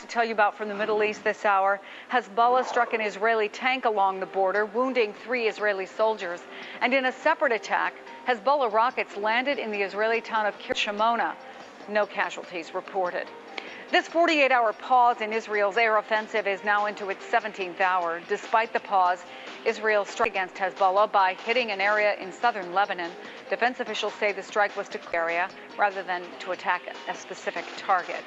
to tell you about from the Middle East this hour. Hezbollah struck an Israeli tank along the border, wounding 3 Israeli soldiers. And in a separate attack, Hezbollah rockets landed in the Israeli town of Incursion. No casualties reported. This 48-hour pause in Israel's air offensive is now into its 17th hour. Despite the pause, Israel struck against Hezbollah by hitting an area in southern Lebanon. Defense officials say the strike was to clear area rather than to attack a specific target.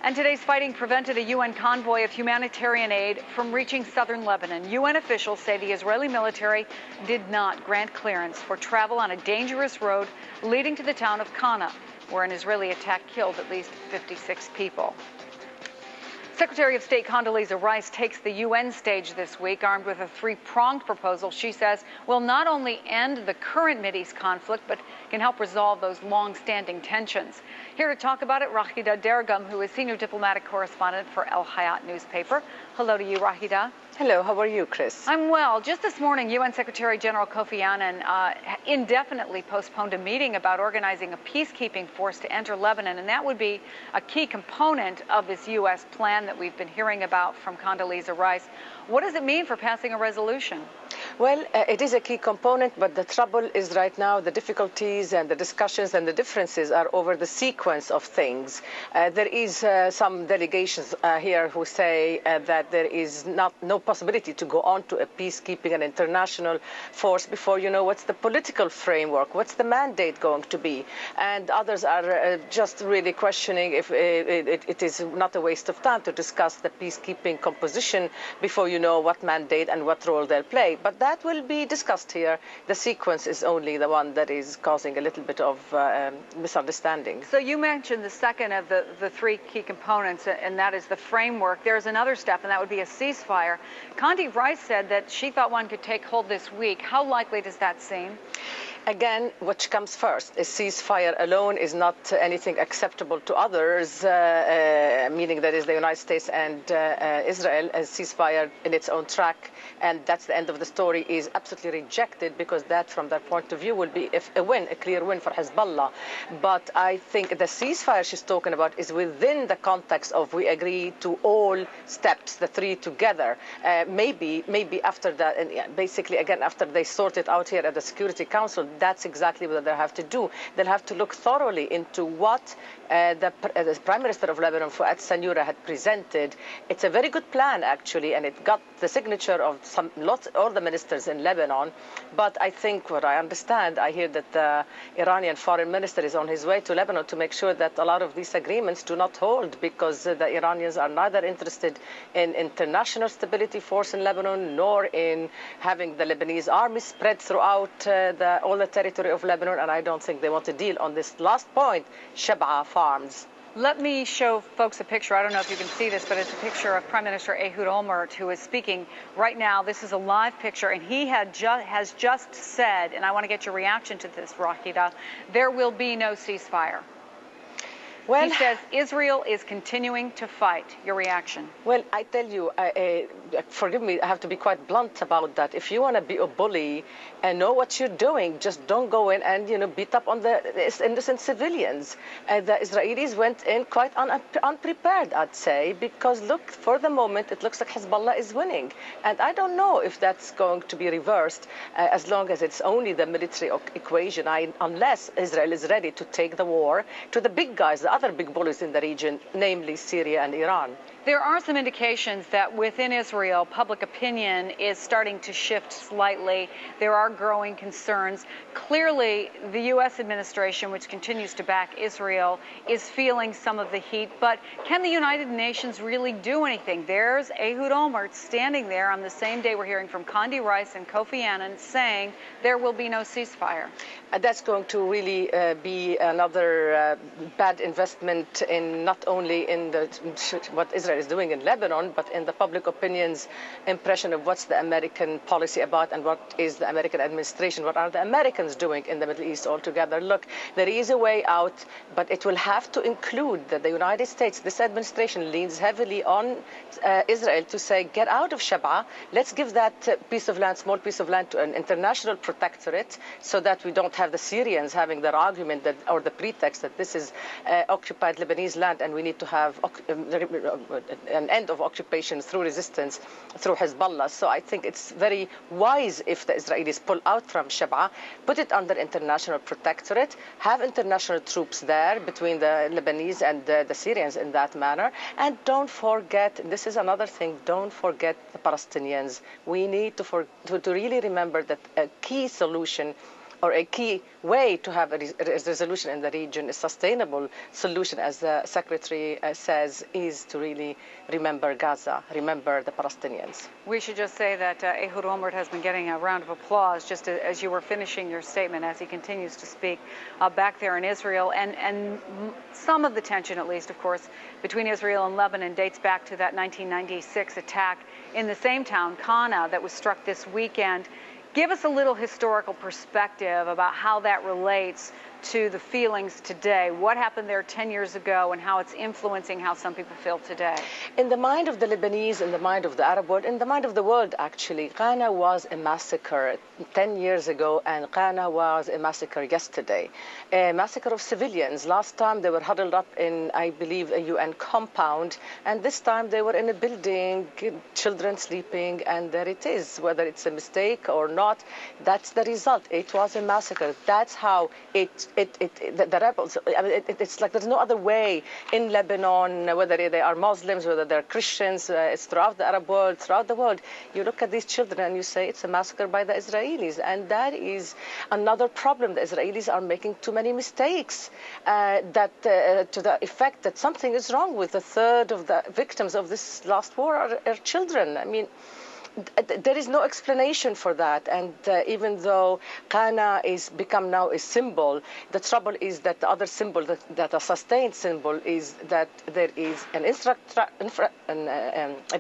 And today's fighting prevented a UN convoy of humanitarian aid from reaching southern Lebanon. UN officials say the Israeli military did not grant clearance for travel on a dangerous road leading to the town of Kana, where an Israeli attack killed at least 56 people. Secretary of State Condoleezza Rice takes the UN stage this week, armed with a 3-pronged proposal she says will not only end the current Mideast conflict, but can help resolve those long-standing tensions. Here to talk about it, Raghida Dergham, who is senior diplomatic correspondent for El Hayat newspaper. Hello to you, Raghida. Hello, how are you, Chris? I'm well. Just this morning, UN Secretary General Kofi Annan indefinitely postponed a meeting about organizing a peacekeeping force to enter Lebanon, and that would be a key component of this U.S. plan that we've been hearing about from Condoleezza Rice. What does it mean for passing a resolution? Well, it is a key component, but the trouble is right now the difficulties and the discussions and the differences are over the sequence of things. There is some delegations here who say that there is no possibility to go on to a peacekeeping and international force before you know what's the political framework, what's the mandate going to be. And others are just really questioning if it is not a waste of time to discuss the peacekeeping composition before you know what mandate and what role they'll play. But that will be discussed here. The sequence is only the one that is causing a little bit of misunderstanding. So you mentioned the second of the 3 key components, and that is the framework. There's another step, and that would be a ceasefire. Condi Rice said that she thought one could take hold this week. How likely does that seem? Again, which comes first? A ceasefire alone is not anything acceptable to others, meaning that is the United States and Israel. A ceasefire in its own track, and that's the end of the story, is absolutely rejected, because that, from their point of view, will be a clear win for Hezbollah. But I think the ceasefire she's talking about is within the context of we agree to all steps, the 3 together. Maybe after that, and basically, again, after they sort it out here at the Security Council, that's exactly what they'll have to do. They'll have to look thoroughly into what the Prime Minister of Lebanon, Fouad Sanyura, had presented. It's a very good plan, actually, and it got the signature of all the ministers in Lebanon. But I think, what I understand, I hear that the Iranian foreign minister is on his way to Lebanon to make sure that a lot of these agreements do not hold, because the Iranians are neither interested in international stability force in Lebanon, nor in having the Lebanese army spread throughout all the territory of Lebanon, and I don't think they want to deal on this last point, Shebaa farms. Let me show folks a picture. I don't know if you can see this, but it's a picture of Prime Minister Ehud Olmert, who is speaking right now. This is a live picture, and he has just said, and I want to get your reaction to this, Raghida, there will be no ceasefire. Well, he says Israel is continuing to fight. Your reaction? Well, I tell you, forgive me, I have to be quite blunt about that. If you want to be a bully and know what you're doing, just don't go in and, beat up on the innocent civilians. The Israelis went in quite unprepared, I'd say, because, look, for the moment, it looks like Hezbollah is winning. And I don't know if that's going to be reversed as long as it's only the military equation, unless Israel is ready to take the war to the big guys, the other big bullies in the region, namely Syria and Iran. There are some indications that within Israel, public opinion is starting to shift slightly. There are growing concerns. Clearly, the U.S. administration, which continues to back Israel, is feeling some of the heat. But can the United Nations really do anything? There's Ehud Olmert standing there on the same day we're hearing from Condi Rice and Kofi Annan saying there will be no ceasefire. That's going to really be another bad investment in not only in what Israel is doing in Lebanon, but in the public opinion's impression of what's the American policy about and what is the American administration, what are the Americans doing in the Middle East altogether. Look, there is a way out, but it will have to include that the United States, this administration leans heavily on Israel to say, get out of Shebaa, let's give that piece of land, small piece of land, to an international protectorate so that we don't have the Syrians having their argument that, or the pretext that this is occupied Lebanese land, and we need to have an end of occupation through resistance, through Hezbollah. So I think it's very wise if the Israelis pull out from Shebaa, put it under international protectorate, have international troops there between the Lebanese and the Syrians in that manner. And don't forget, this is another thing, don't forget the Palestinians. We need to really remember that a key solution or a key way to have a resolution in the region, a sustainable solution, as the Secretary says, is to really remember Gaza, remember the Palestinians. We should just say that Ehud Olmert has been getting a round of applause just as you were finishing your statement, as he continues to speak back there in Israel. And some of the tension, at least, of course, between Israel and Lebanon dates back to that 1996 attack in the same town, Kana, that was struck this weekend. Give us a little historical perspective about how that relates to the feelings today. What happened there 10 years ago and how it's influencing how some people feel today? In the mind of the Lebanese, in the mind of the Arab world, in the mind of the world, actually, Ghana was a massacre 10 years ago, and Ghana was a massacre yesterday. A massacre of civilians. Last time they were huddled up in, I believe, a UN compound, and this time they were in a building, children sleeping, and there it is. Whether it's a mistake or not, that's the result. It was a massacre. That's how the rebels, I mean, it's like there's no other way in Lebanon, whether they are Muslims, whether they're Christians, it's throughout the Arab world, throughout the world. You look at these children and you say it's a massacre by the Israelis. And that is another problem. The Israelis are making too many mistakes to the effect that something is wrong with a third of the victims of this last war are children. I mean, there is no explanation for that, and even though Ghana is become now a symbol, the trouble is that the other symbol, that a sustained symbol, is that there is a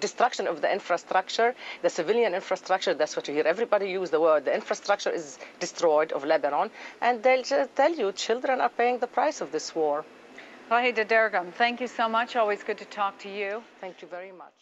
destruction of the infrastructure, the civilian infrastructure. That's what you hear. Everybody use the word. The infrastructure is destroyed of Lebanon, and they'll just tell you children are paying the price of this war. Raghida Dergham, thank you so much. Always good to talk to you. Thank you very much.